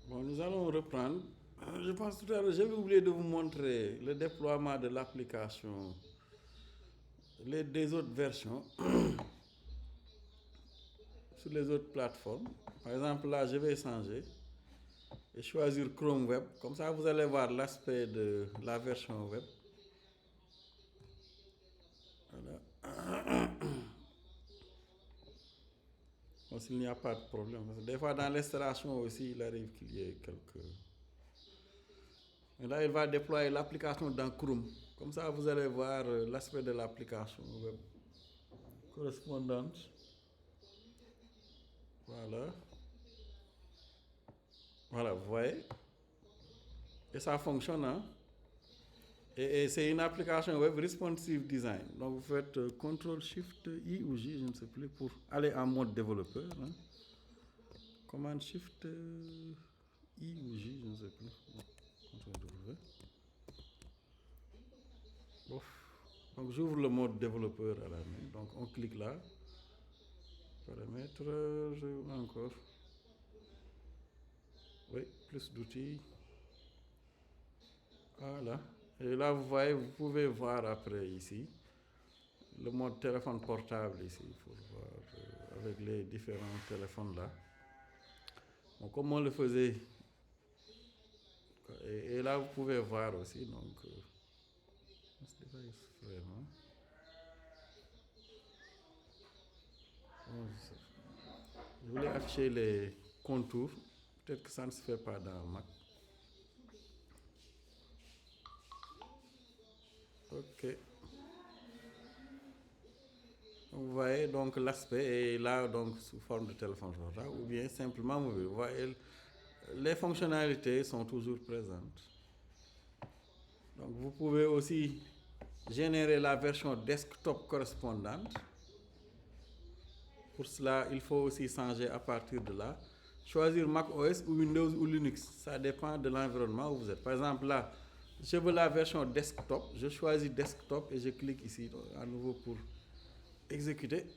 Bon, nous allons reprendre. Je pense tout à l'heure, j'avais oublié de vous montrer le déploiement de l'application, des autres versions sur les autres plateformes. Par exemple, là, je vais changer et choisir Chrome Web. Comme ça, vous allez voir l'aspect de la version web. Voilà. Bon, s'il n'y a pas de problème. Parce que des fois, dans l'installation aussi, il arrive qu'il y ait quelques. Et là, il va déployer l'application dans Chrome. Comme ça, vous allez voir l'aspect de l'application web correspondante. Voilà. Voilà, vous voyez. Et ça fonctionne, hein. Et c'est une application web responsive design. Donc vous faites CTRL SHIFT I ou J, je ne sais plus, pour aller en mode développeur. Hein. Commande SHIFT I ou J, je ne sais plus. CTRL W. Bon. Donc j'ouvre le mode développeur à la main. Donc on clique là. Paramètres, encore. Oui, plus d'outils. Voilà. Et là, vous voyez, vous pouvez voir après ici le mode téléphone portable ici pour voir avec les différents téléphones là. Donc, comme on le faisait. Et là, vous pouvez voir aussi. Donc, vraiment. Je voulais afficher les contours. Peut-être que ça ne se fait pas dans Mac. Ok. Vous voyez donc l'aspect est là donc sous forme de téléphone portable ou bien simplement mobile. Vous voyez, les fonctionnalités sont toujours présentes. Donc vous pouvez aussi générer la version desktop correspondante. Pour cela, il faut aussi changer à partir de là. Choisir Mac OS ou Windows ou Linux. Ça dépend de l'environnement où vous êtes. Par exemple, là, je veux la version desktop. Je choisis desktop et je clique ici à nouveau pour exécuter.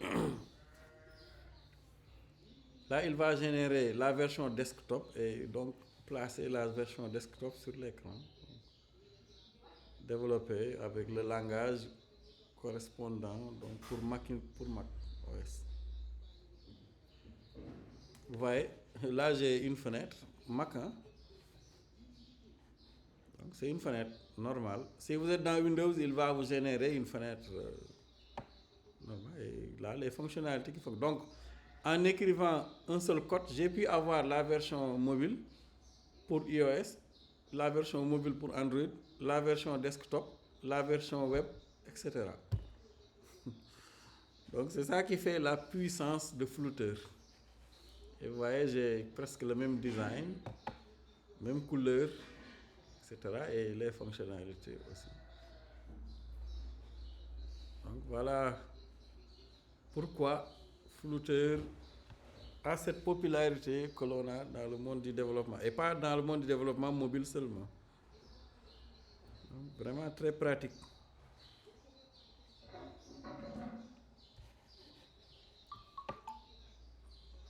Là, il va générer la version desktop et donc placer la version desktop sur l'écran. Développé avec le langage correspondant donc pour Mac OS. Vous voyez, là j'ai une fenêtre Mac. Hein? Donc c'est une fenêtre normale. Si vous êtes dans Windows, il va vous générer une fenêtre normale. Et là, les fonctionnalités qu'il faut. Donc, en écrivant un seul code, j'ai pu avoir la version mobile pour iOS, la version mobile pour Android, la version desktop, la version web, etc. Donc c'est ça qui fait la puissance de Flutter. Et vous voyez, j'ai presque le même design, même couleur, etc. Et les fonctionnalités aussi. Donc voilà pourquoi Flutter a cette popularité que l'on a dans le monde du développement. Et pas dans le monde du développement mobile seulement. Donc, vraiment très pratique.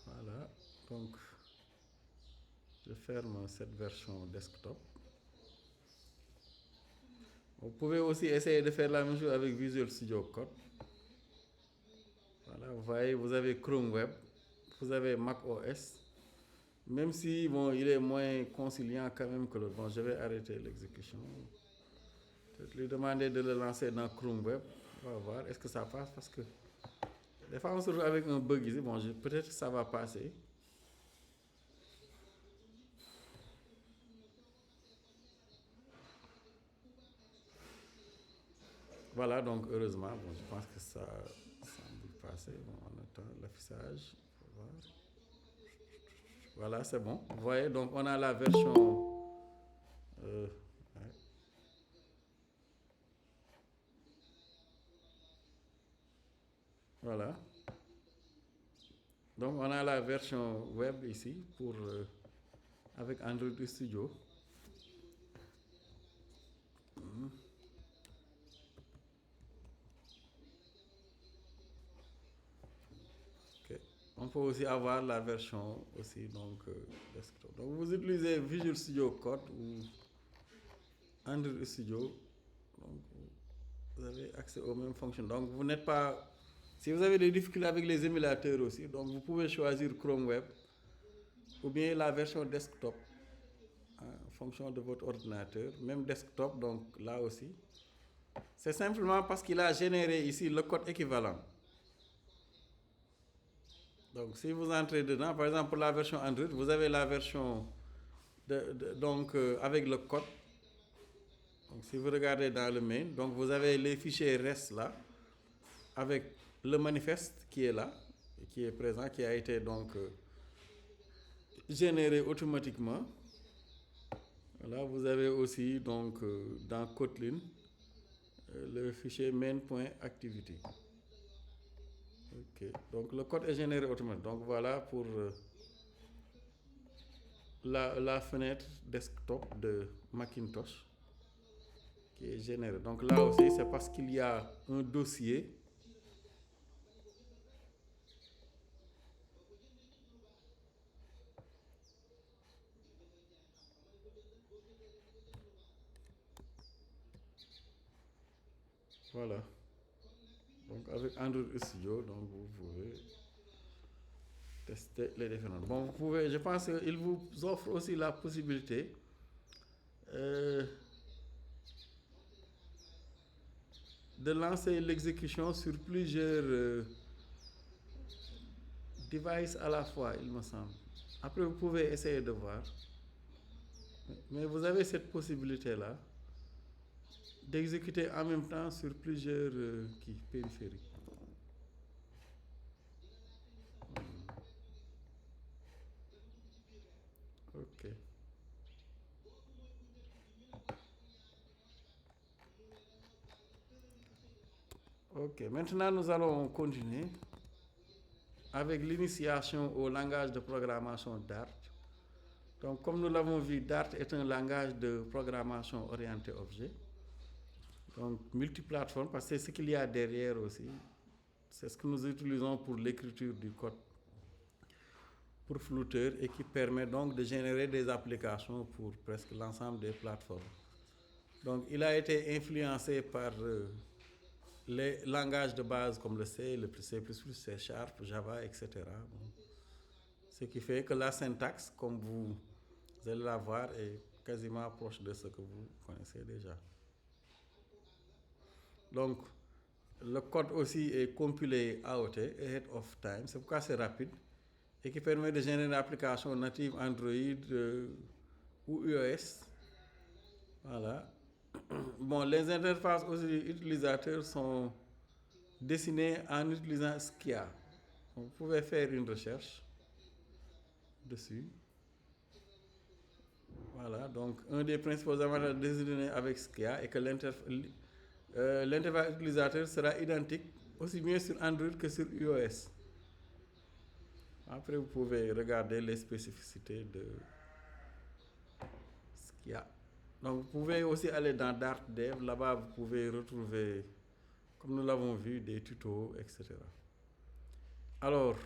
Voilà. Donc, je ferme cette version desktop. Vous pouvez aussi essayer de faire la même chose avec Visual Studio Code. Voilà, vous voyez, vous avez Chrome Web, vous avez Mac OS. Même si bon, il est moins conciliant quand même que l'autre. Bon, je vais arrêter l'exécution. Peut-être lui demander de le lancer dans Chrome Web. On va voir, est-ce que ça passe? Parce que des fois, on se retrouve avec un bug ici. Bon, peut-être que ça va passer. Voilà, donc heureusement, bon, je pense que ça semble passer. Bon, on attend l'affichage. Voilà, c'est bon. Vous voyez, donc on a la version. Ouais. Voilà. Donc on a la version web ici pour avec Android Studio. Ok. on peut aussi avoir la version aussi donc desktop. Donc vous utilisez Visual Studio Code ou Android Studio, donc vous avez accès aux mêmes fonctions. Donc vous n'êtes pas, si vous avez des difficultés avec les émulateurs aussi, donc vous pouvez choisir Chrome Web ou bien la version desktop en fonction de votre ordinateur, même desktop, donc là aussi. C'est simplement parce qu'il a généré ici le code équivalent. Donc si vous entrez dedans, par exemple pour la version Android, vous avez la version donc avec le code. Donc si vous regardez dans le main, donc vous avez les fichiers REST là, avec le manifeste qui est là, qui est présent, qui a été donc généré automatiquement. Là, vous avez aussi donc dans Kotlin le fichier main.activity. Ok, donc le code est généré automatiquement. Donc voilà pour la fenêtre desktop de Macintosh qui est générée. Donc là aussi, c'est parce qu'il y a un dossier. Voilà. Donc avec Android Studio, donc vous pouvez tester les différents. Bon, vous pouvez, je pense qu'il vous offre aussi la possibilité de lancer l'exécution sur plusieurs devices à la fois, il me semble. Après, vous pouvez essayer de voir. Mais vous avez cette possibilité-là d'exécuter en même temps sur plusieurs périphériques. Ok. Ok, maintenant nous allons continuer avec l'initiation au langage de programmation Dart. Donc comme nous l'avons vu, Dart est un langage de programmation orienté objet. Donc multiplateforme, parce que c'est ce qu'il y a derrière aussi. C'est ce que nous utilisons pour l'écriture du code pour Flutter et qui permet donc de générer des applications pour presque l'ensemble des plateformes. Donc il a été influencé par les langages de base comme le C, le C++, C Sharp, Java, etc. Bon. Ce qui fait que la syntaxe, comme vous allez la voir, est quasiment proche de ce que vous connaissez déjà. Donc, le code aussi est compilé AOT, ahead of time, c'est pourquoi c'est rapide et qui permet de générer une application native Android ou iOS. Voilà. Bon, les interfaces aussi utilisateurs sont dessinées en utilisant Skia. Vous pouvez faire une recherche dessus. Voilà, donc un des principaux avantages désignés avec Skia est que l'interface utilisateur sera identique aussi bien sur Android que sur iOS. Après, vous pouvez regarder les spécificités de Skia. Donc, vous pouvez aussi aller dans Dart Dev. Là-bas, vous pouvez retrouver, comme nous l'avons vu, des tutos, etc. Alors,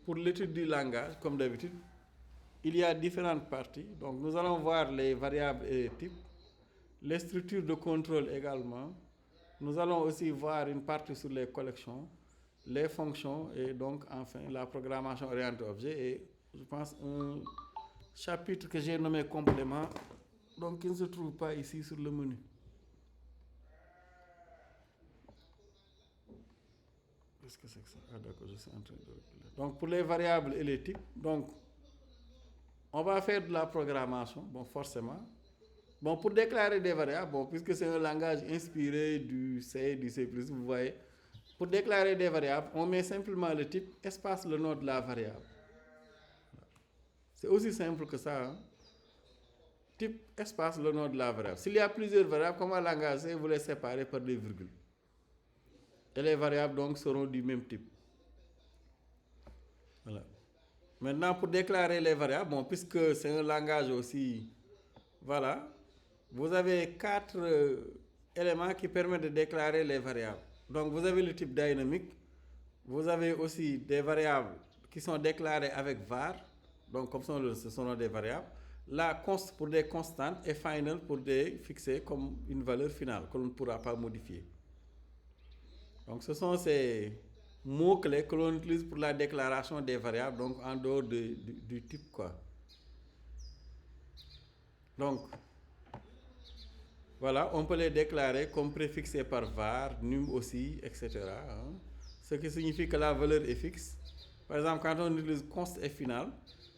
pour l'étude du langage, comme d'habitude, il y a différentes parties. Donc, nous allons voir les variables et les types, les structures de contrôle également. Nous allons aussi voir une partie sur les collections, les fonctions et donc enfin la programmation orientée objet et je pense un chapitre que j'ai nommé complément, donc qui ne se trouve pas ici sur le menu. Qu'est-ce que c'est que ça? Ah d'accord, je suis en train de reculer. Donc pour les variables et les types, donc on va faire de la programmation, bon forcément. Bon, pour déclarer des variables, bon, puisque c'est un langage inspiré du C, du C++, vous voyez, pour déclarer des variables, on met simplement le type, espace le nom de la variable. C'est aussi simple que ça. Hein? Type, espace le nom de la variable. S'il y a plusieurs variables, comme un langage C, vous les séparez par des virgules. Et les variables donc seront du même type. Voilà. Maintenant, pour déclarer les variables, bon, puisque c'est un langage aussi, voilà, vous avez 4 éléments qui permettent de déclarer les variables. Donc, vous avez le type dynamique, vous avez aussi des variables qui sont déclarées avec var, donc comme ce sont des variables, la const pour des constantes et final pour des fixées comme une valeur finale que l'on ne pourra pas modifier. Donc ce sont ces mots-clés que l'on utilise pour la déclaration des variables, donc en dehors du type quoi. Donc voilà, on peut les déclarer comme préfixés par var, num aussi, etc. Hein. Ce qui signifie que la valeur est fixe. Par exemple, quand on utilise const et final,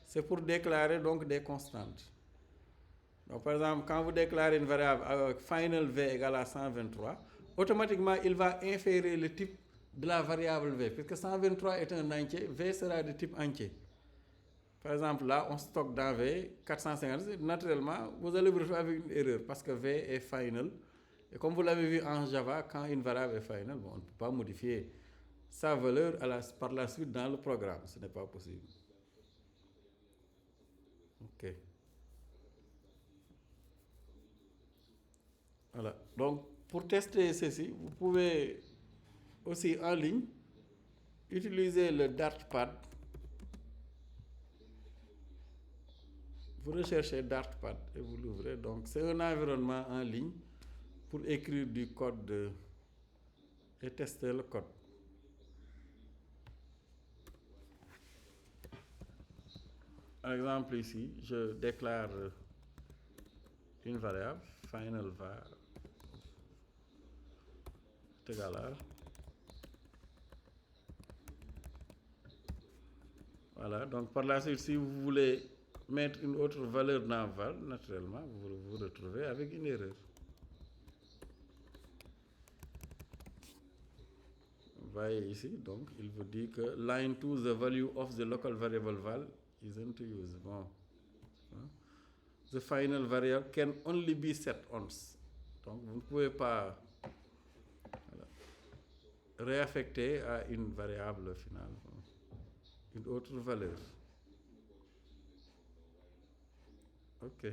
c'est pour déclarer donc des constantes. Donc, par exemple, quand vous déclarez une variable avec final v égale à 123, automatiquement, il va inférer le type de la variable v, puisque 123 est un entier, v sera de type entier. Par exemple, là, on stocke dans v 450, naturellement, vous allez vous retrouver avec une erreur, parce que v est final. Et comme vous l'avez vu en Java, quand une variable est final, bon, on ne peut pas modifier sa valeur par la suite dans le programme. Ce n'est pas possible. OK. Voilà. Donc, pour tester ceci, vous pouvez aussi en ligne utiliser le Dartpad. Vous recherchez Dartpad et vous l'ouvrez. Donc, c'est un environnement en ligne pour écrire du code et tester le code. Par exemple, ici, je déclare une variable, final var est égal à. Voilà, donc par la suite, si vous voulez mettre une autre valeur dans val, naturellement, vous vous retrouvez avec une erreur. Vous voyez ici, donc, il vous dit que line 2, the value of the local variable val isn't used. Bon. The final variable can only be set once. Donc, vous ne pouvez pas réaffecter à une variable finale une autre valeur. OK.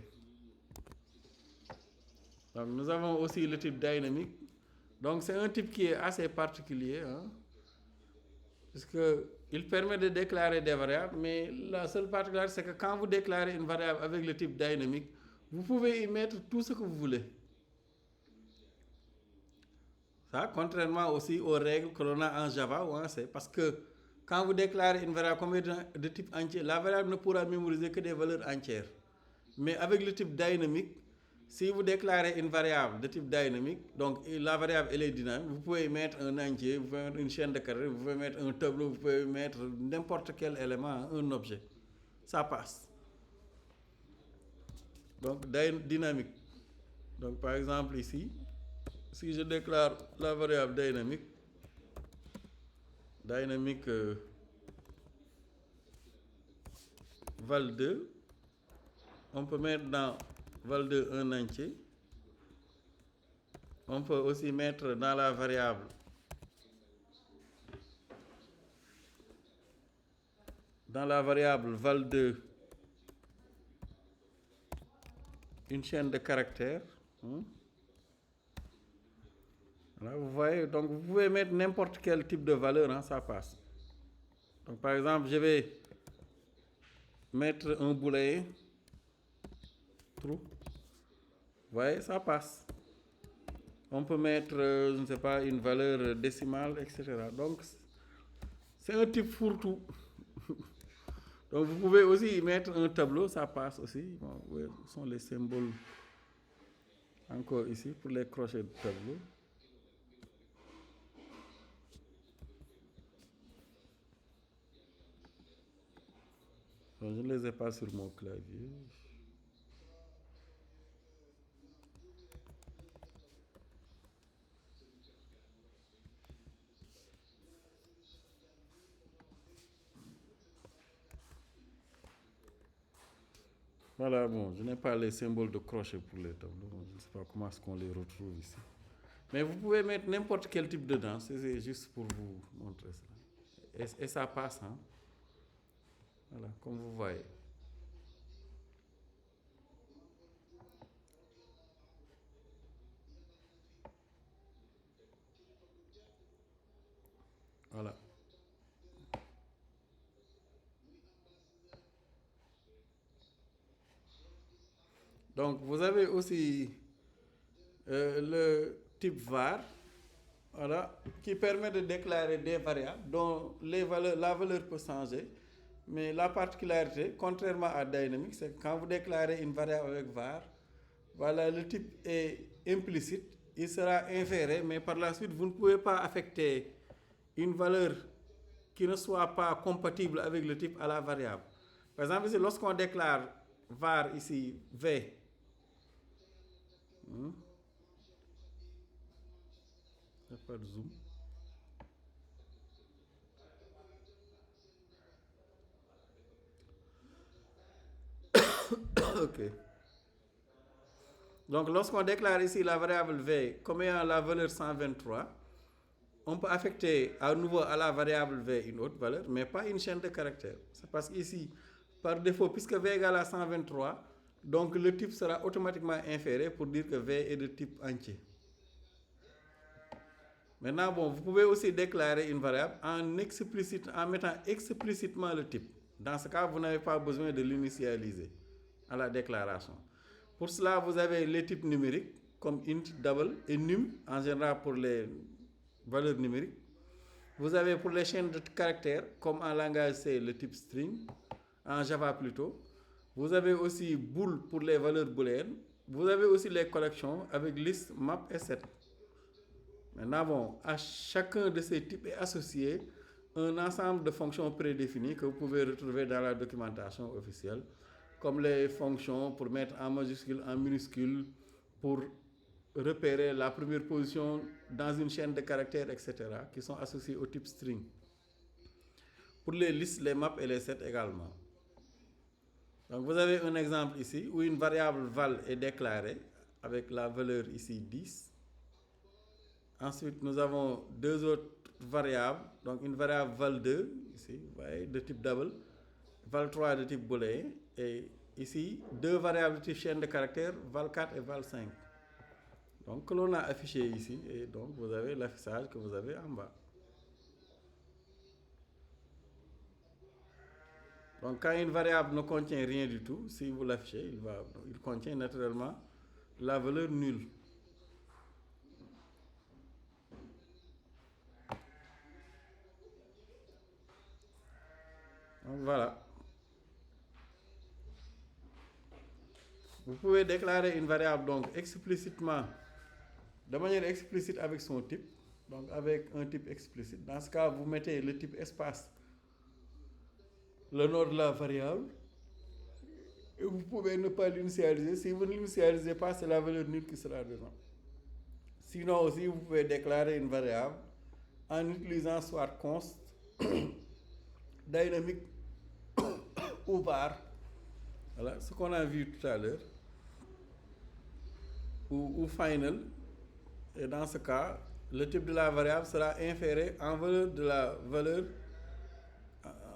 Donc, nous avons aussi le type dynamique. Donc, c'est un type qui est assez particulier, hein, puisqu'il permet de déclarer des variables, mais la seule particularité, c'est que quand vous déclarez une variable avec le type dynamique, vous pouvez y mettre tout ce que vous voulez. Ça, contrairement aussi aux règles que l'on a en Java ou en C, parce que quand vous déclarez une variable comme de type entier, la variable ne pourra mémoriser que des valeurs entières. Mais avec le type dynamique, si vous déclarez une variable de type dynamique, donc la variable elle est dynamique, vous pouvez mettre un entier, vous pouvez mettre une chaîne de carrés, vous pouvez mettre un tableau, vous pouvez mettre n'importe quel élément, un objet. Ça passe. Donc dynamique. Donc par exemple ici, si je déclare la variable dynamique, val2, on peut mettre dans val2 un entier. On peut aussi mettre dans la variable val2 une chaîne de caractères. Là, vous voyez, donc vous pouvez mettre n'importe quel type de valeur, hein, ça passe. Donc par exemple, je vais mettre un booléen, true. Vous voyez, ça passe. On peut mettre, je ne sais pas, une valeur décimale, etc. Donc, c'est un type fourre-tout. Donc, vous pouvez aussi mettre un tableau, ça passe aussi. Bon, où sont les symboles encore ici pour les crochets de tableau. Donc, je ne les ai pas sur mon clavier. Voilà, bon, je n'ai pas les symboles de crochet pour les tableaux. Je ne sais pas comment est-ce qu'on les retrouve ici. Mais vous pouvez mettre n'importe quel type dedans. C'est juste pour vous montrer ça. Et ça passe, hein. Voilà, comme vous voyez. Voilà. Donc, vous avez aussi le type var, voilà, qui permet de déclarer des variables dont la valeur peut changer. Mais la particularité, contrairement à Dynamics, c'est que quand vous déclarez une variable avec var, voilà, le type est implicite, il sera inféré, mais par la suite, vous ne pouvez pas affecter une valeur qui ne soit pas compatible avec le type à la variable. Par exemple, ici, lorsqu'on déclare var ici v, il n'y a pas de zoom. Ok. Donc, lorsqu'on déclare ici la variable v comme ayant la valeur 123, on peut affecter à nouveau à la variable v une autre valeur, mais pas une chaîne de caractères. C'est parce qu'ici, par défaut, puisque v égale à 123, donc le type sera automatiquement inféré pour dire que v est de type entier. Maintenant, bon, vous pouvez aussi déclarer une variable en mettant explicitement le type. Dans ce cas, vous n'avez pas besoin de l'initialiser à la déclaration. Pour cela, vous avez les types numériques comme int, double et num, en général pour les valeurs numériques. Vous avez pour les chaînes de caractères, comme en langage C, le type string, en Java plutôt. Vous avez aussi bool pour les valeurs booléennes. Vous avez aussi les collections avec list, map et set. Maintenant, bon, à chacun de ces types est associé un ensemble de fonctions prédéfinies que vous pouvez retrouver dans la documentation officielle, comme les fonctions pour mettre en majuscule, en minuscule, pour repérer la première position dans une chaîne de caractères, etc., qui sont associés au type string. Pour les listes, les maps et les sets également. Donc vous avez un exemple ici où une variable val est déclarée avec la valeur ici 10. Ensuite, nous avons deux autres variables. Donc une variable val2 ici, vous voyez, de type double, val3 de type booléen, et ici deux variables de type chaîne de caractères, val4 et val5. Donc que l'on a affiché ici, et donc vous avez l'affichage que vous avez en bas. Donc quand une variable ne contient rien du tout, si vous l'affichez, il contient naturellement la valeur nulle. Donc voilà. Vous pouvez déclarer une variable donc explicitement, de manière explicite avec son type, donc avec un type explicite. Dans ce cas, vous mettez le type espace, le nom de la variable, et vous pouvez ne pas l'initialiser. Si vous ne l'initialisez pas, c'est la valeur nulle qui sera dedans. Sinon aussi, vous pouvez déclarer une variable en utilisant soit const, dynamique ou var. Voilà, ce qu'on a vu tout à l'heure. Ou final. Et dans ce cas, le type de la variable sera inféré en valeur de la valeur,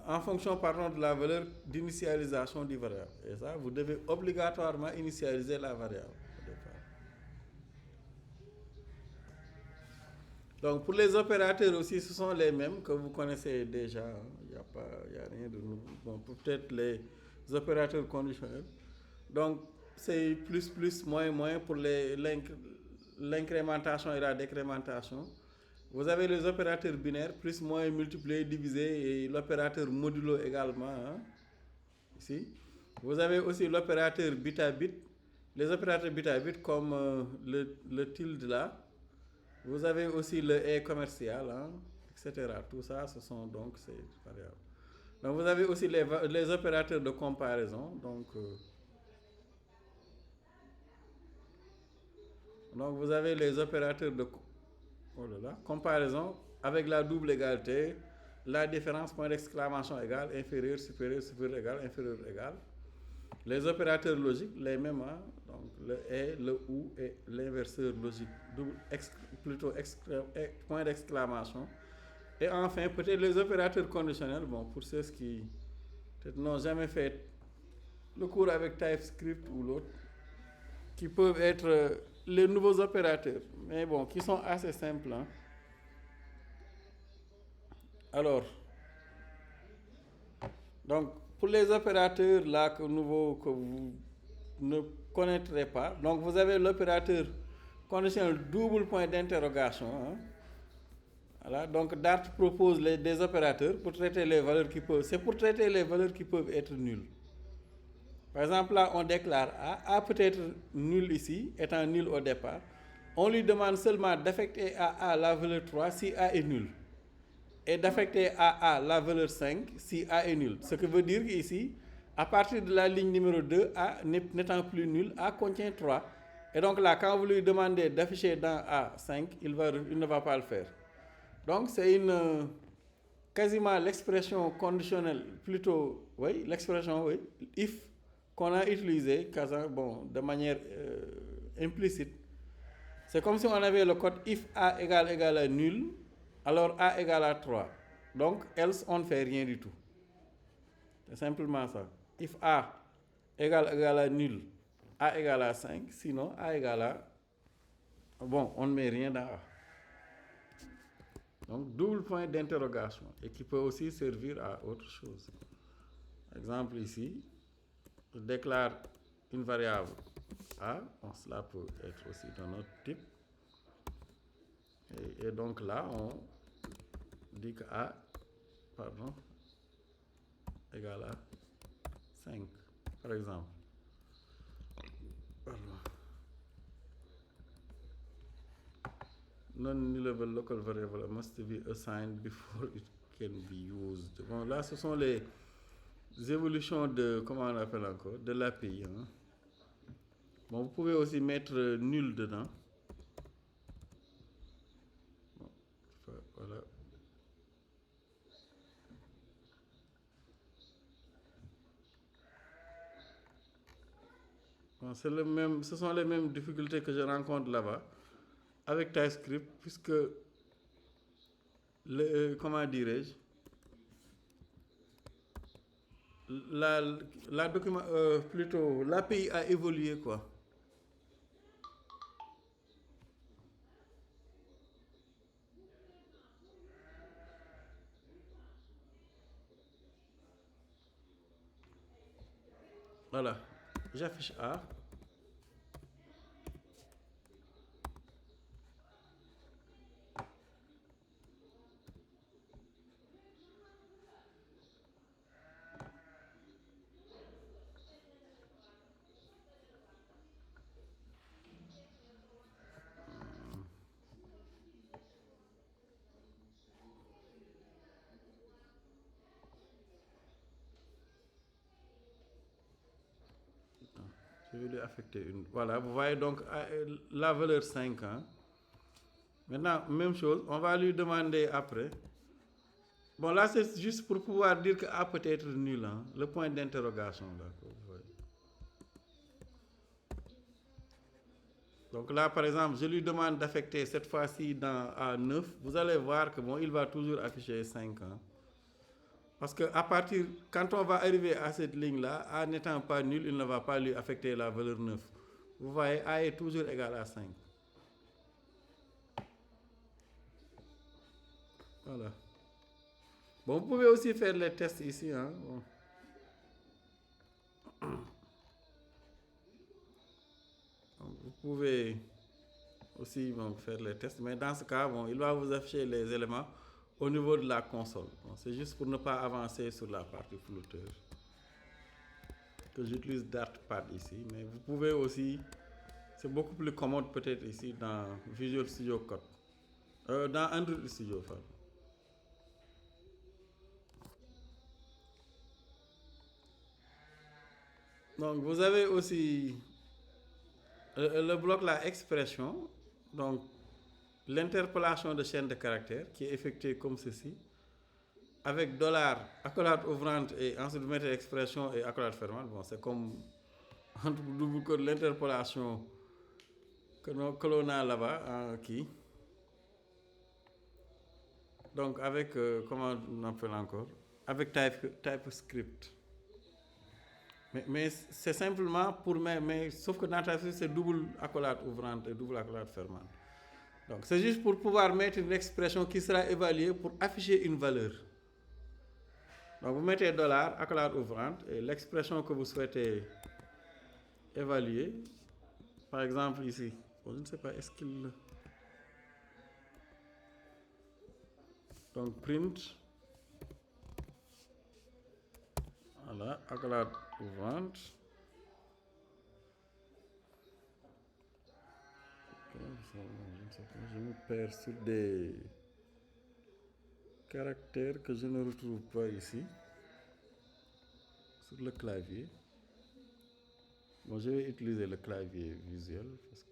en fonction pardon, de la valeur d'initialisation du variable. Et ça, vous devez obligatoirement initialiser la variable au départ. Donc pour les opérateurs aussi, ce sont les mêmes que vous connaissez déjà. Il n'y a rien de nouveau. Bon, peut-être les opérateurs conditionnels. Donc c'est plus, moins pour l'incrémentation et la décrémentation. Vous avez les opérateurs binaires, plus, moins, multiplier, diviser, et l'opérateur modulo également, hein, ici. Vous avez aussi l'opérateur bit à bit, les opérateurs bit à bit comme le tilde là. Vous avez aussi le et commercial, hein, etc. Tout ça, ce sont donc ces variables. Donc vous avez aussi les opérateurs de comparaison, donc vous avez les opérateurs de comparaison avec la double égalité, la différence, point d'exclamation égale, inférieur, supérieur, supérieur égal, inférieur égal. Les opérateurs logiques, les mêmes, hein, donc le et, le ou et l'inverseur logique, point d'exclamation. Et enfin, peut-être les opérateurs conditionnels, bon, pour ceux qui peut-être n'ont jamais fait le cours avec TypeScript ou l'autre, qui peuvent être les nouveaux opérateurs, mais bon, qui sont assez simples. Hein. Alors, donc, pour les opérateurs là que vous ne connaîtrez pas. Donc vous avez l'opérateur conditionnel double point d'interrogation. Hein. Voilà, donc Dart propose des opérateurs pour traiter les valeurs qui peuvent. C'est pour traiter les valeurs qui peuvent être nulles. Par exemple, là, on déclare A. A peut être nul ici, étant nul au départ. On lui demande seulement d'affecter à A la valeur 3 si A est nul. Et d'affecter à A la valeur 5 si A est nul. Ce qui veut dire qu'ici, à partir de la ligne numéro 2, A n'étant plus nul, A contient 3. Et donc là, quand vous lui demandez d'afficher dans A 5, il ne va pas le faire. Donc c'est quasiment l'expression conditionnelle, plutôt, oui, l'expression, oui, if, qu'on a utilisée de manière implicite. C'est comme si on avait le code if A égale à nul, alors A égale à 3. Donc, else, on ne fait rien du tout. C'est simplement ça. If A égale à nul, A égale à 5, sinon A égale à... Bon, on ne met rien dans A. Donc, double point d'interrogation, et qui peut aussi servir à autre chose. Exemple ici, je déclare une variable A, bon, cela peut être aussi d'un autre type. Et donc là, on dit que A, égale à 5, par exemple. Non-nullable local variable must be assigned before it can be used. Bon, là, ce sont les évolutions de, comment on appelle encore, de l'API. Hein. Bon, vous pouvez aussi mettre nul dedans. Bon, voilà. Bon, ce sont les mêmes difficultés que je rencontre là-bas avec TypeScript, puisque, comment dirais-je, l'API a évolué, quoi. Voilà, j'affiche A. Je vais lui affecter une. Voilà, vous voyez donc la valeur 5. Hein. Maintenant, même chose, on va lui demander après. Bon, là, c'est juste pour pouvoir dire que A peut être nul. Hein, le point d'interrogation. Donc là, par exemple, je lui demande d'affecter cette fois-ci dans A9. Vous allez voir que bon, il va toujours afficher 5. Hein. Parce que à partir, quand on va arriver à cette ligne-là, A n'étant pas nul, il ne va pas lui affecter la valeur 9. Vous voyez, A est toujours égal à 5. Voilà. Bon, vous pouvez aussi faire les tests ici. Hein. Bon. Donc, vous pouvez aussi faire les tests, mais dans ce cas, bon, il va vous afficher les éléments au niveau de la console. Bon, c'est juste pour ne pas avancer sur la partie flouteur que j'utilise Dartpad ici, mais vous pouvez aussi, c'est beaucoup plus commode peut-être ici dans Visual Studio Code, dans Android Studio. Donc vous avez aussi le bloc la expression, donc l'interpolation de chaîne de caractères qui est effectuée comme ceci, avec $, accolade ouvrante et ensuite vous mettez l'expression et accolade fermante. Bon, c'est comme entre double code l'interpolation que l'on a là-bas, qui. Donc avec, comment on appelle encore, avec TypeScript. Mais c'est simplement pour, mais sauf que dans TypeScript, c'est double accolade ouvrante et double accolade fermante. Donc c'est juste pour pouvoir mettre une expression qui sera évaluée pour afficher une valeur. Donc vous mettez $, accolade ouvrante, et l'expression que vous souhaitez évaluer. Par exemple ici, bon, je ne sais pas, est-ce qu'il... Donc print, voilà, accolade ouvrante. Je me perds sur des caractères que je ne retrouve pas ici, sur le clavier. Bon, je vais utiliser le clavier visuel parce que...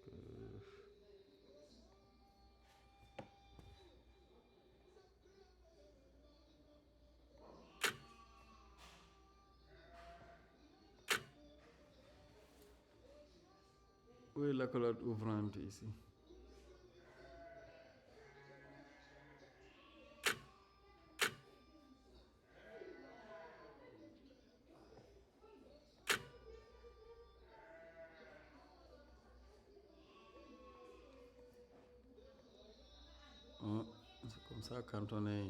Où est l'accolade ouvrante ici? C'est comme ça, quand on est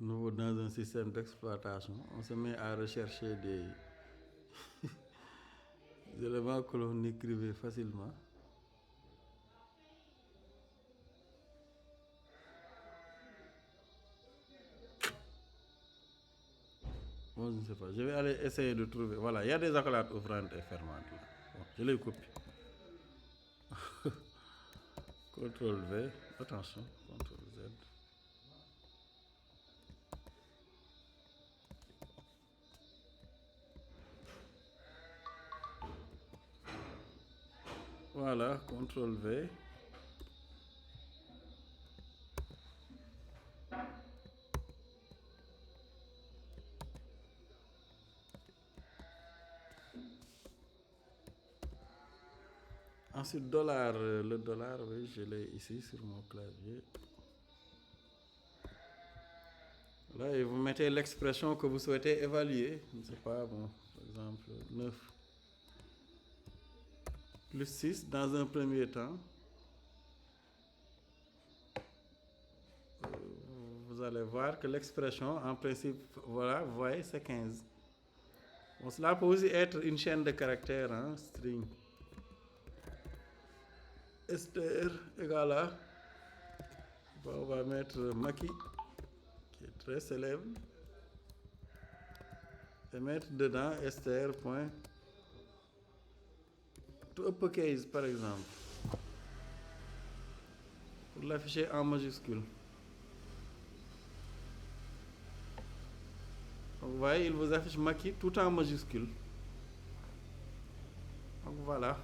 nouveau dans un système d'exploitation, on se met à rechercher des éléments que l'on écrivait facilement. Bon, je ne sais pas. Je vais aller essayer de trouver. Voilà, il y a des accolades ouvrantes et fermantes là. Bon, je les copie. CTRL V. Attention. CTRL Z. Voilà, CTRL V. Ensuite, dollar, le dollar, oui, je l'ai ici sur mon clavier. Là, et vous mettez l'expression que vous souhaitez évaluer. Je ne sais pas, bon, par exemple, 9 plus 6 dans un premier temps. Vous allez voir que l'expression, en principe, voilà, vous voyez, c'est 15. Bon, cela peut aussi être une chaîne de caractères, hein, string. Str égale à, on va mettre Maki, qui est très célèbre, et mettre dedans str point to uppercase, par exemple, pour l'afficher en majuscule. Donc, vous voyez, il vous affiche Maki tout en majuscule. Donc voilà.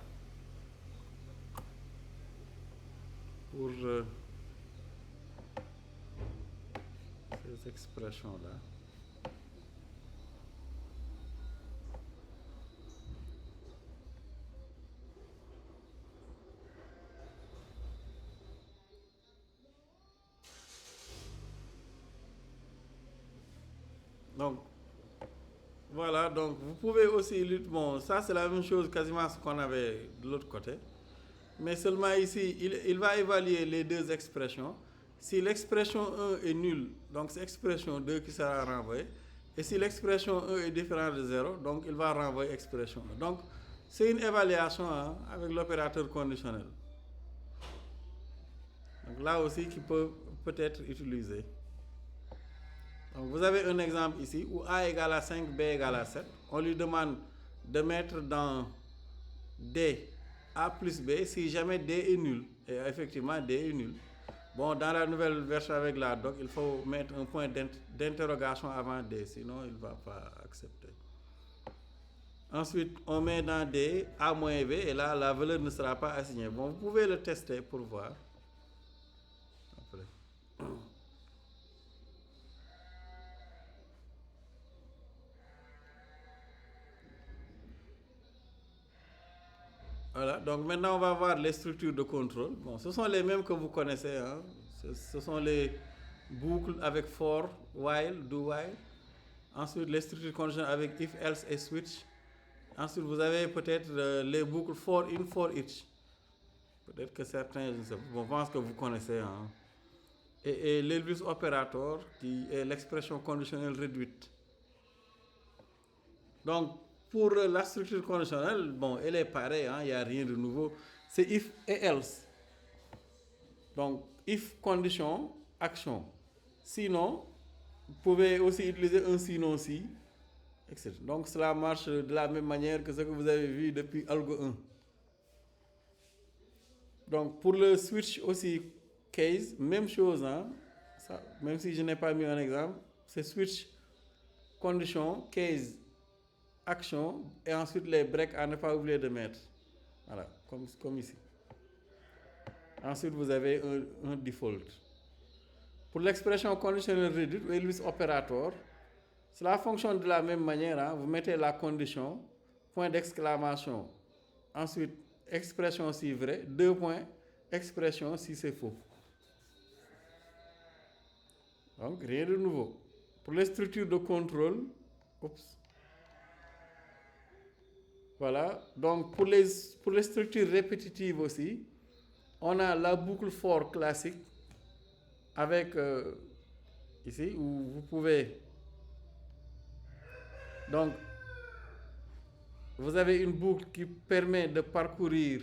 Pour ces expressions-là. Donc, voilà, donc vous pouvez aussi, bon, ça c'est la même chose quasiment ce qu'on avait de l'autre côté. Mais seulement ici, il va évaluer les deux expressions. Si l'expression 1 est nulle, donc c'est l'expression 2 qui sera renvoyée. Et si l'expression 1 est différente de 0, donc il va renvoyer l'expression 1. Donc, c'est une évaluation hein, avec l'opérateur conditionnel. Donc là aussi, qui peut être utilisé. Donc vous avez un exemple ici où A égale à 5, B égale à 7. On lui demande de mettre dans D A plus B si jamais D est nul. Et effectivement, D est nul. Bon, dans la nouvelle version avec la doc, il faut mettre un point d'interrogation avant D, sinon il ne va pas accepter. Ensuite, on met dans D A moins B et là, la valeur ne sera pas assignée. Bon, vous pouvez le tester pour voir. Après. Voilà, donc maintenant on va voir les structures de contrôle. Bon, ce sont les mêmes que vous connaissez. Hein. Ce sont les boucles avec for, while, do while. Ensuite, les structures conditionnelles avec if, else et switch. Ensuite, vous avez peut-être les boucles for in, for each. Peut-être que certains, je ne sais pas, je pense que vous connaissez. Hein. Et l'Elvis operator, qui est l'expression conditionnelle réduite. Donc, pour la structure conditionnelle, bon, elle est pareille, il n'y a rien de nouveau. C'est if et else. Donc, if condition, action. Sinon, vous pouvez aussi utiliser un sinon si, etc. Donc, cela marche de la même manière que ce que vous avez vu depuis Algo 1. Donc, pour le switch aussi case, même chose, hein, ça, même si je n'ai pas mis un exemple, c'est switch condition, case, action, et ensuite les breaks à ne pas oublier de mettre. Voilà, comme ici. Ensuite, vous avez un default. Pour l'expression conditionnelle réduite, ou Elvis operator, cela fonctionne de la même manière. Hein. Vous mettez la condition, point d'exclamation. Ensuite, expression si vrai, deux points, expression si c'est faux. Donc, rien de nouveau. Pour les structures de contrôle, voilà. Donc, pour les structures répétitives aussi, on a la boucle for classique avec ici où vous pouvez. Donc, vous avez une boucle qui permet de parcourir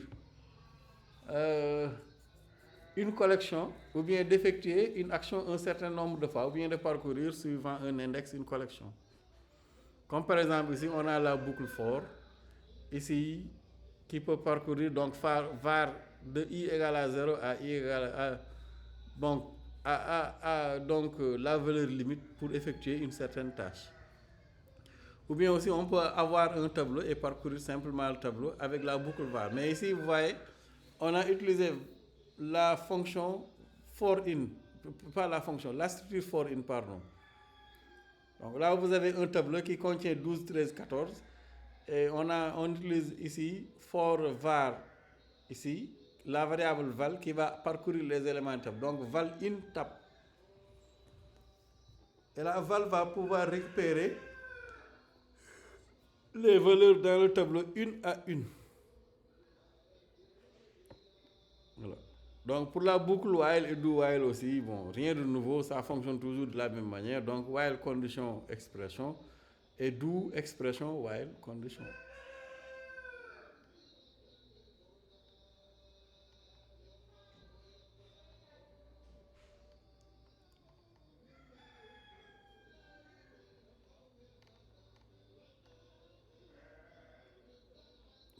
une collection ou bien d'effectuer une action un certain nombre de fois ou bien de parcourir suivant un index une collection. Comme par exemple ici, on a la boucle for, ici, qui peut parcourir donc var de i égale à 0 à i égale à donc, donc la valeur limite pour effectuer une certaine tâche. Ou bien aussi, on peut avoir un tableau et parcourir simplement le tableau avec la boucle var. Mais ici, vous voyez, on a utilisé la fonction for in, pas la fonction, la structure for in, pardon. Donc là, vous avez un tableau qui contient 12, 13, 14. Et on utilise ici for var, ici, la variable val qui va parcourir les éléments de tab. Donc val in tab. Et la val va pouvoir récupérer les valeurs dans le tableau une à une. Voilà. Donc pour la boucle while et do while aussi, bon, rien de nouveau, ça fonctionne toujours de la même manière. Donc while condition expression et do expression while condition.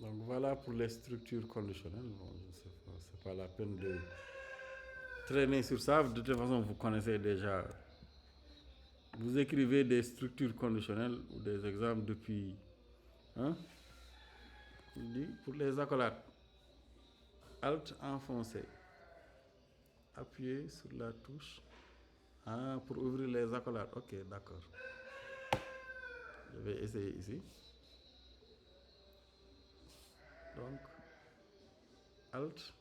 Donc voilà pour les structures conditionnelles. Bon, je sais pas, c'est pas la peine de traîner sur ça. De toute façon, vous connaissez déjà. Vous écrivez des structures conditionnelles ou des exemples depuis. Hein? Pour les accolades. Alt enfoncé. Appuyez sur la touche. Ah, pour ouvrir les accolades. Ok, d'accord. Je vais essayer ici. Donc, Alt.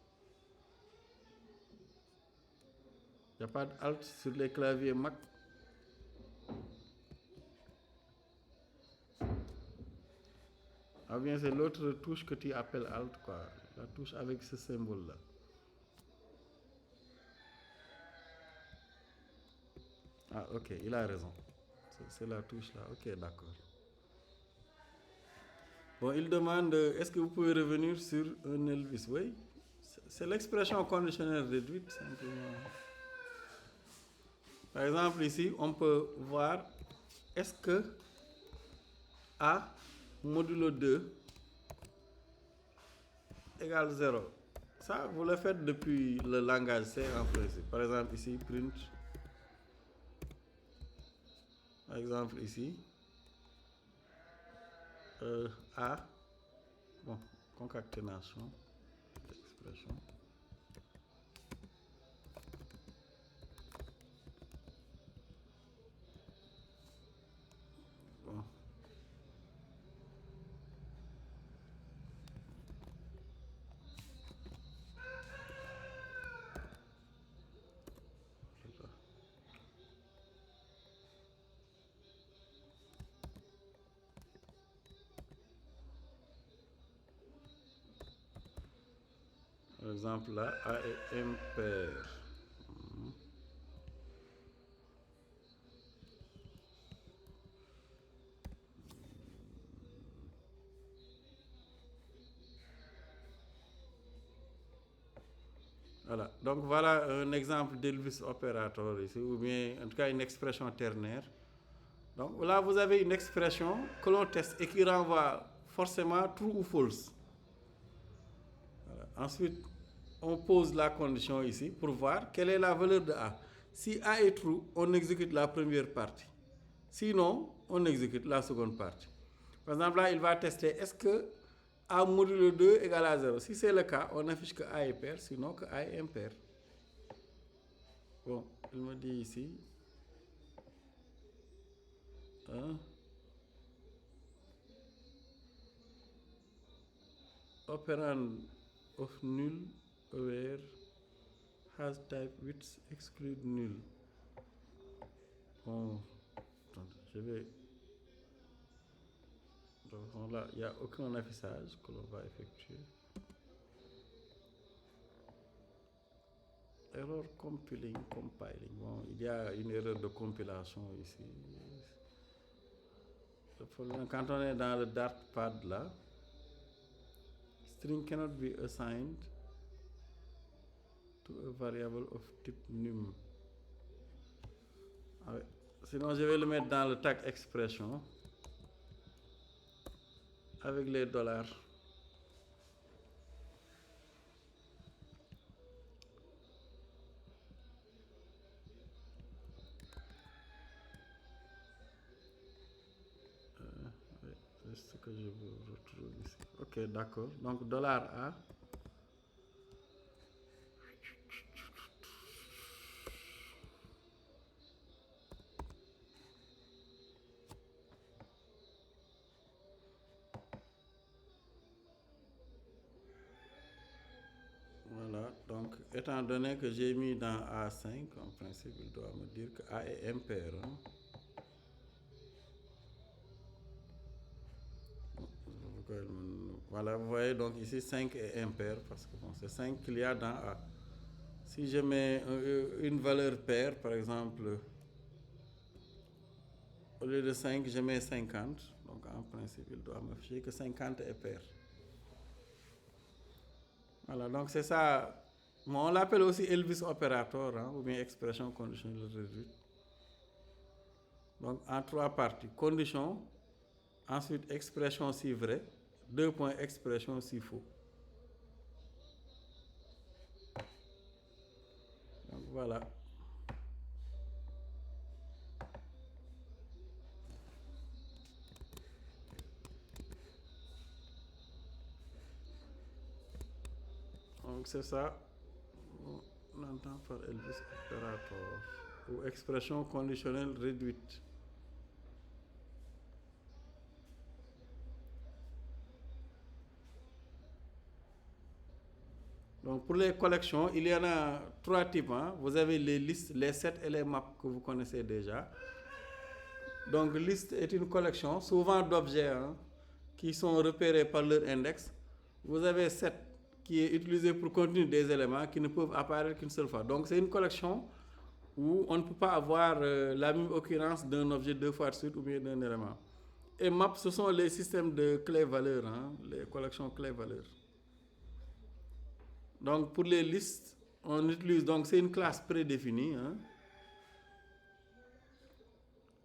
Il n'y a pas d'Alt sur les claviers Mac. Ah bien, c'est l'autre touche que tu appelles Alt, quoi. La touche avec ce symbole-là. Ah, ok, il a raison. C'est la touche là. Ok, d'accord. Bon, il demande est-ce que vous pouvez revenir sur un Elvis? Oui, c'est l'expression conditionnelle réduite, simplement. Par exemple, ici, on peut voir est-ce que A modulo 2 égale 0. Ça, vous le faites depuis le langage C en principe. Par exemple, ici, print. Par exemple, ici, A, bon, concaténation, expression. Bon. Par exemple, là, A est impair. Voilà. Donc voilà un exemple d'Elvis opérateur ici, ou bien en tout cas une expression ternaire. Donc là, vous avez une expression que l'on teste et qui renvoie forcément true ou false. Voilà. Ensuite, on pose la condition ici pour voir quelle est la valeur de A. Si A est true, on exécute la première partie. Sinon, on exécute la seconde partie. Par exemple, là, il va tester est-ce que A modulo 2 égale à 0. Si c'est le cas, on affiche que A est pair, sinon que A est impair. Bon, il me dit ici operand of null where has type which exclude null. Bon, je vais. Donc là, il n'y a aucun affichage que l'on va effectuer. Error compiling. Bon, il y a une erreur de compilation ici. Quand on est dans le Dartpad là, string cannot be assigned to a variable of type num. Sinon, je vais le mettre dans le tag expression avec les dollars. C'est ce que je vous retrouve ici. Ok, d'accord. Donc, $A. Voilà, donc étant donné que j'ai mis dans A5, en principe, il doit me dire que A est impair. Hein. Voilà, vous voyez, donc ici 5 est impair parce que bon, c'est 5 qu'il y a dans A. Si je mets une valeur paire, par exemple, au lieu de 5, je mets 50. Donc en principe, il doit m'afficher que 50 est pair. Voilà, donc c'est ça. Bon, on l'appelle aussi Elvis opérateur, hein, ou bien expression conditionnelle réduite. Donc en 3 parties. Condition, ensuite expression si vrai, 2 points expression si faux. Donc voilà. Donc c'est ça, on entend par Elvis opérateur ou expression conditionnelle réduite. Donc pour les collections, il y en a 3 types. Hein. Vous avez les listes, les sets et les maps que vous connaissez déjà. Donc liste est une collection souvent d'objets qui sont repérés par leur index. Vous avez set qui est utilisé pour contenir des éléments qui ne peuvent apparaître qu'une seule fois. Donc c'est une collection où on ne peut pas avoir la même occurrence d'un objet 2 fois de suite ou bien d'un élément. Et map, ce sont les systèmes de clés-valeurs, hein, les collections clés-valeurs. Donc pour les listes, on utilise, donc c'est une classe prédéfinie. Hein.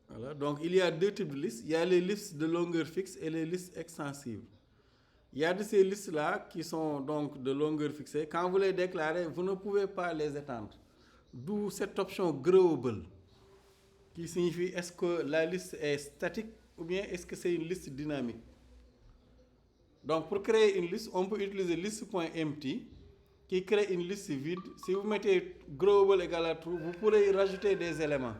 Voilà, donc il y a 2 types de listes. Il y a les listes de longueur fixe et les listes extensibles. Il y a de ces listes-là qui sont donc de longueur fixée. Quand vous les déclarez, vous ne pouvez pas les étendre. D'où cette option growable, qui signifie est-ce que la liste est statique ou bien est-ce que c'est une liste dynamique. Donc pour créer une liste, on peut utiliser list.empty qui crée une liste vide. Si vous mettez growable égale à true, vous pourrez y rajouter des éléments.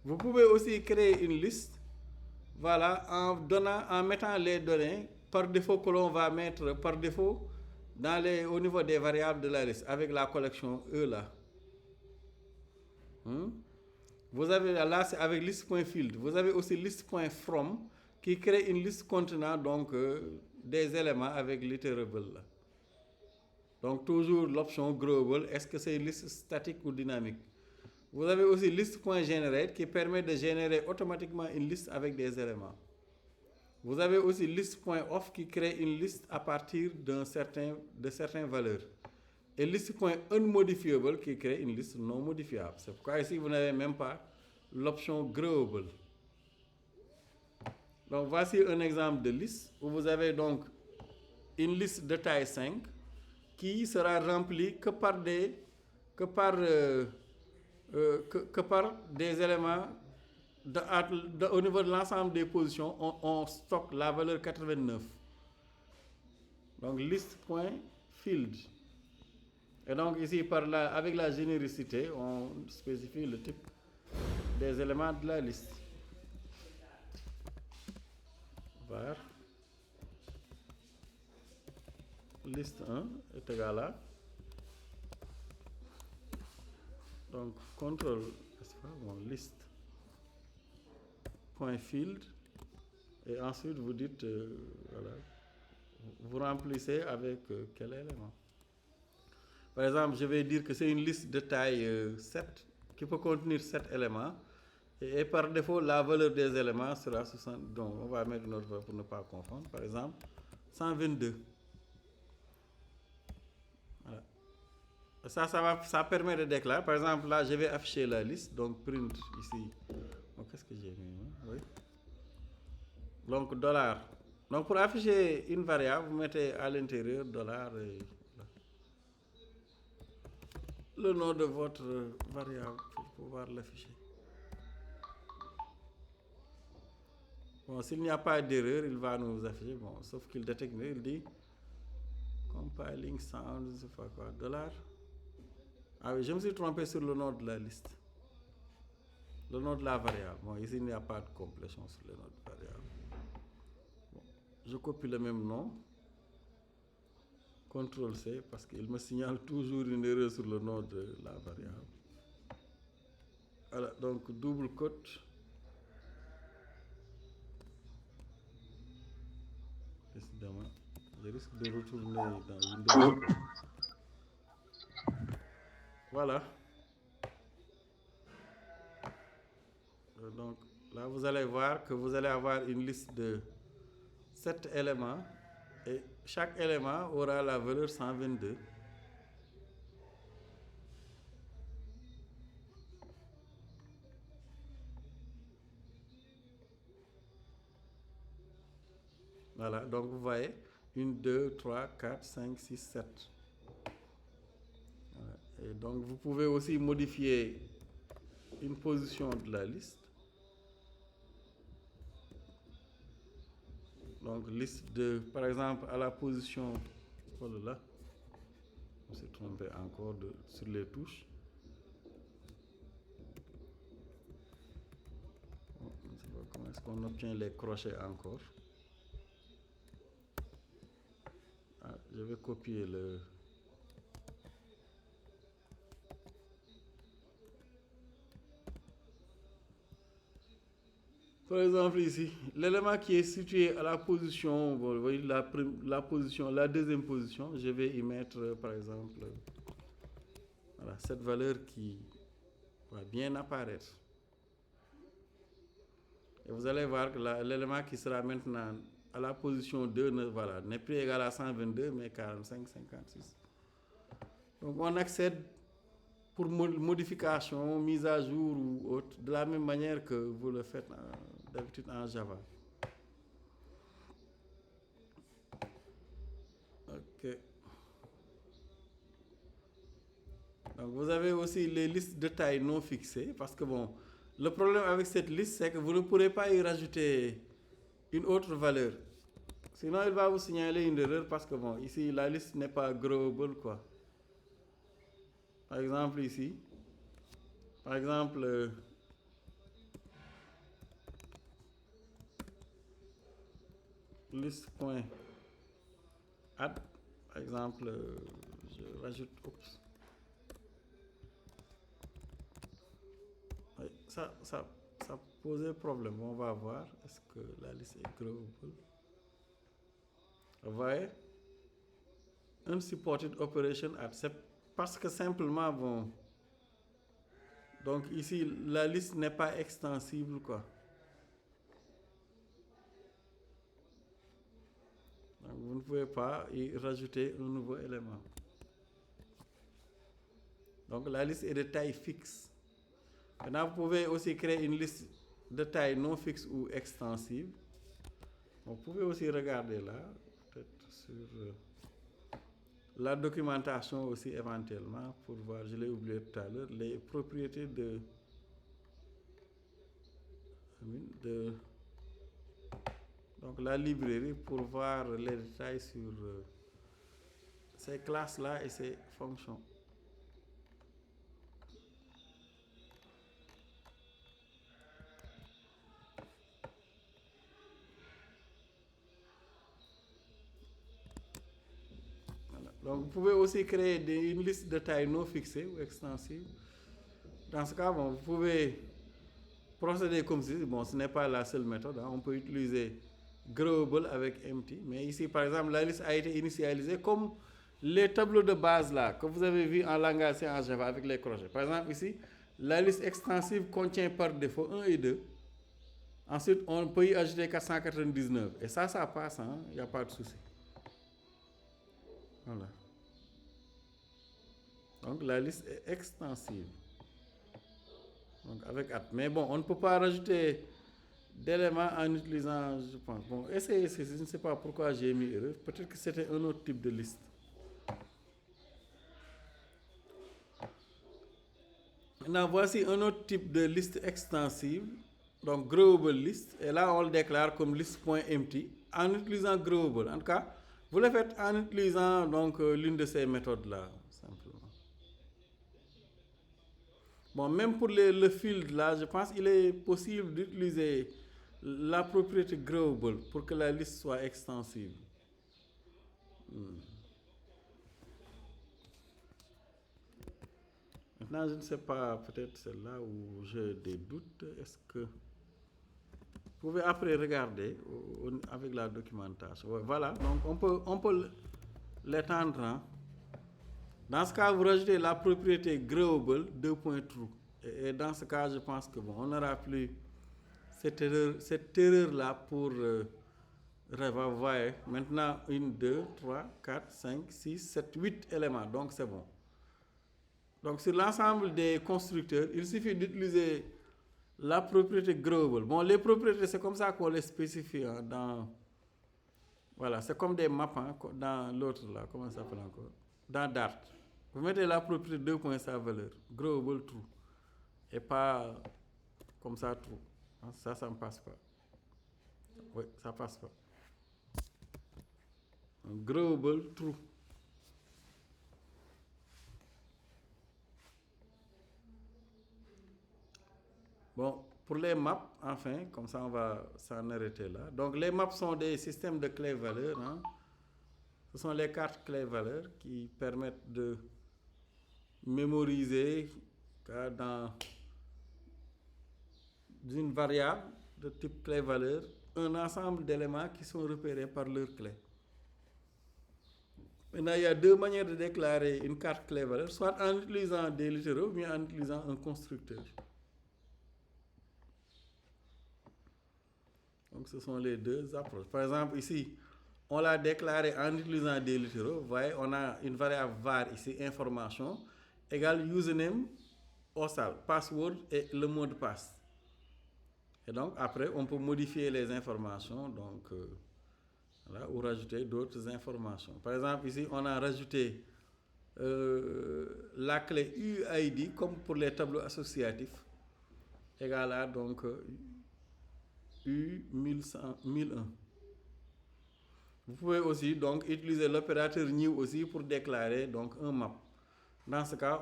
Vous pouvez aussi créer une liste, voilà, en mettant les données par défaut que l'on va mettre par défaut au niveau des variables de la liste avec la collection E là. Vous avez là, c'est avec list.field. Vous avez aussi list.from qui crée une liste contenant donc des éléments avec l'iterable là. Donc toujours l'option growable, est-ce que c'est une liste statique ou dynamique? Vous avez aussi list.generate qui permet de générer automatiquement une liste avec des éléments. Vous avez aussi list.off qui crée une liste à partir de certaines valeurs. et liste.unmodifiable qui crée une liste non modifiable. C'est pourquoi ici, vous n'avez même pas l'option growable. Donc, voici un exemple de liste où vous avez donc une liste de taille 5 qui sera remplie que par des éléments au niveau de l'ensemble des positions. On stocke la valeur 89. Donc, list.field. Et donc, ici, avec la généricité, on spécifie le type des éléments de la liste. Var liste 1 est égal à, donc contrôle liste point field, et ensuite vous dites voilà, vous remplissez avec quel élément. Par exemple, je vais dire que c'est une liste de taille 7 qui peut contenir 7 éléments, et par défaut la valeur des éléments sera 60. Donc on va mettre une autre valeur pour ne pas confondre. Par exemple 122. Voilà. Ça permet de déclarer. Par exemple, là, je vais afficher la liste. Donc, print ici. Donc, qu'est-ce que j'ai mis? Oui. Donc, $. Donc, pour afficher une variable, vous mettez à l'intérieur $. Et le nom de votre variable pour pouvoir l'afficher. Bon, s'il n'y a pas d'erreur, il va nous afficher. Bon, sauf qu'il détecte, il dit compiling sound, je sais pas quoi, $. Ah oui, je me suis trompé sur le nom de la liste. Le nom de la variable. Bon, ici, il n'y a pas de complétion sur le nom de variable. Bon, je copie le même nom. CTRL-C, parce qu'il me signale toujours une erreur sur le nom de la variable. Voilà, donc double quote. Décidément, je risque de retourner dans Windows. Voilà. Donc là, vous allez voir que vous allez avoir une liste de 7 éléments et chaque élément aura la valeur 122. Voilà, donc vous voyez 1, 2, 3, 4, 5, 6, 7. Voilà. Et donc vous pouvez aussi modifier une position de la liste. Donc liste de, par exemple, à la position, voilà, on s'est trompé encore sur les touches. Bon, je ne sais pas comment est-ce qu'on obtient les crochets encore. Ah, je vais copier le... Par exemple ici, l'élément qui est situé à la position, vous voyez la position, la deuxième position, je vais y mettre par exemple voilà, cette valeur qui va bien apparaître. Et vous allez voir que l'élément qui sera maintenant à la position 2 voilà, n'est plus égal à 122 mais 45, 56. Donc on accède pour modification, mise à jour ou autre, de la même manière que vous le faites d'habitude en Java. Ok. Donc vous avez aussi les listes de taille non fixées, parce que bon, le problème avec cette liste, c'est que vous ne pourrez pas y rajouter une autre valeur. Sinon, il va vous signaler une erreur parce que bon, ici, la liste n'est pas growable, quoi. Par exemple, ici, par exemple, list.add, par exemple, je rajoute, oups. Oui, ça posait problème. On va voir, est-ce que la liste est growable? Vous voyez? Unsupported operation at, parce que simplement, bon, donc ici, la liste n'est pas extensible, quoi. Donc, vous ne pouvez pas y rajouter un nouveau élément. Donc la liste est de taille fixe. Maintenant, vous pouvez aussi créer une liste de taille non fixe ou extensive. Vous pouvez aussi regarder là, peut-être sur la documentation aussi éventuellement, pour voir, je l'ai oublié tout à l'heure, les propriétés donc la librairie, pour voir les détails sur ces classes-là et ces fonctions. Voilà. Donc vous pouvez aussi créer une liste de taille non fixée ou extensive. Dans ce cas, bon, vous pouvez procéder comme si, bon, ce n'est pas la seule méthode, hein. On peut utiliser growable avec empty, mais ici par exemple la liste a été initialisée comme les tableaux de base là que vous avez vu en langage C en Java avec les crochets. Par exemple ici, la liste extensive contient par défaut 1 et 2. Ensuite, on peut y ajouter 499 et ça passe, hein, il n'y a pas de souci. Voilà. Donc la liste est extensive. Donc avec at. Mais bon, on ne peut pas rajouter d'éléments en utilisant, je pense. Bon, essayez, je ne sais pas pourquoi j'ai mis erreur. Peut-être que c'était un autre type de liste. Maintenant, voici un autre type de liste extensive. Donc, growable list. Et là, on le déclare comme list.empty en utilisant growable. En tout cas, vous le faites en utilisant donc l'une de ces méthodes-là, simplement. Bon, même pour le field là, je pense qu'il est possible d'utiliser la propriété growable pour que la liste soit extensive. Maintenant, je ne sais pas, peut-être c'est là où j'ai des doutes. Est-ce que vous pouvez après regarder avec la documentation? Voilà, donc on peut l'étendre. Hein. Dans ce cas, vous rajoutez la propriété growable 2.true. Et dans ce cas, je pense que bon, on n'aura plus cette erreur-là pour vous voyez, maintenant 1, 2, 3, 4, 5, 6, 7, 8 éléments. Donc c'est bon. Donc sur l'ensemble des constructeurs, il suffit d'utiliser la propriété growable. Bon, les propriétés, c'est comme ça qu'on les spécifie, hein, dans... Voilà, c'est comme des maps, hein, dans l'autre là, comment ça s'appelle encore? Dans Dart. Vous mettez la propriété 2 points sa valeur, growable true. Et pas comme ça true. Ça ne passe pas. Oui, ça ne passe pas. Growable true. Bon, pour les maps, enfin, comme ça on va s'en arrêter là. Donc les maps sont des systèmes de clés-valeurs. Hein. Ce sont les cartes clés-valeurs qui permettent de mémoriser dans une variable de type clé-valeur un ensemble d'éléments qui sont repérés par leur clé. Maintenant, il y a deux manières de déclarer une carte clé-valeur, soit en utilisant des littéraux ou bien en utilisant un constructeur. Donc, ce sont les deux approches. Par exemple, ici, on l'a déclaré en utilisant des littéraux. Vous voyez, on a une variable var ici, information, égale username, OSAL, password et le mot de passe. Et donc, après, on peut modifier les informations, donc, voilà, ou rajouter d'autres informations. Par exemple, ici, on a rajouté la clé UID, comme pour les tableaux associatifs, égale à donc U1001. Vous pouvez aussi donc utiliser l'opérateur new aussi pour déclarer donc un map. Dans ce cas,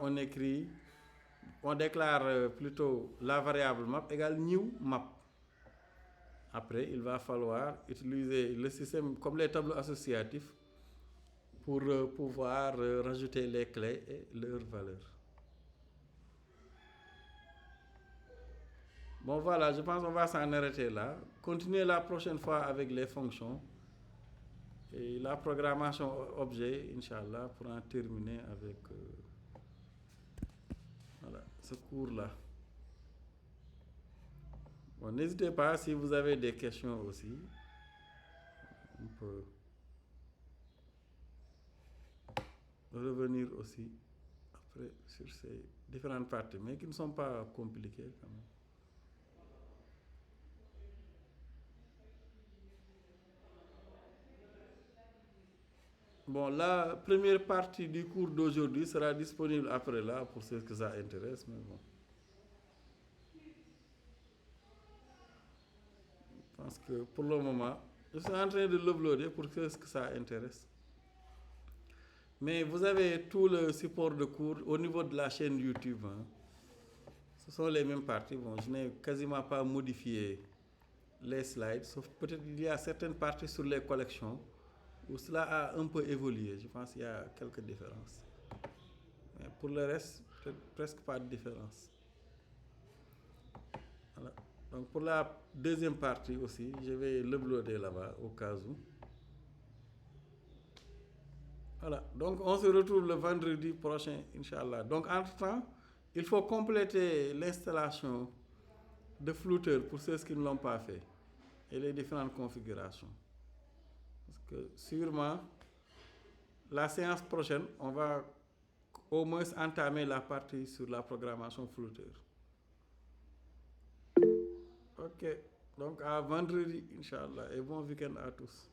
on déclare plutôt la variable map égale new map. Après, il va falloir utiliser le système comme les tableaux associatifs pour pouvoir rajouter les clés et leurs valeurs. Bon voilà, je pense qu'on va s'en arrêter là. Continuez la prochaine fois avec les fonctions et la programmation objet, Inch'Allah, pour en terminer avec voilà, ce cours-là. Bon, n'hésitez pas si vous avez des questions aussi. On peut revenir aussi après sur ces différentes parties, mais qui ne sont pas compliquées quand même. Bon, la première partie du cours d'aujourd'hui sera disponible après là pour ceux que ça intéresse, mais bon, je pense que pour le moment, je suis en train de l'uploader pour ceux que ça intéresse. Mais vous avez tout le support de cours au niveau de la chaîne YouTube, hein. Ce sont les mêmes parties. Bon, je n'ai quasiment pas modifié les slides, sauf peut-être il y a certaines parties sur les collections où cela a un peu évolué. Je pense qu'il y a quelques différences. Mais pour le reste, presque pas de différence. Voilà. Donc pour la deuxième partie aussi, je vais l'uploader là-bas au cas où. Voilà. Donc on se retrouve le vendredi prochain, Inch'Allah. Donc entre-temps, il faut compléter l'installation de flouteurs pour ceux qui ne l'ont pas fait et les différentes configurations. Parce que sûrement, la séance prochaine, on va au moins entamer la partie sur la programmation flouteur. Ok, donc à vendredi, Inch'Allah, et bon week-end à tous.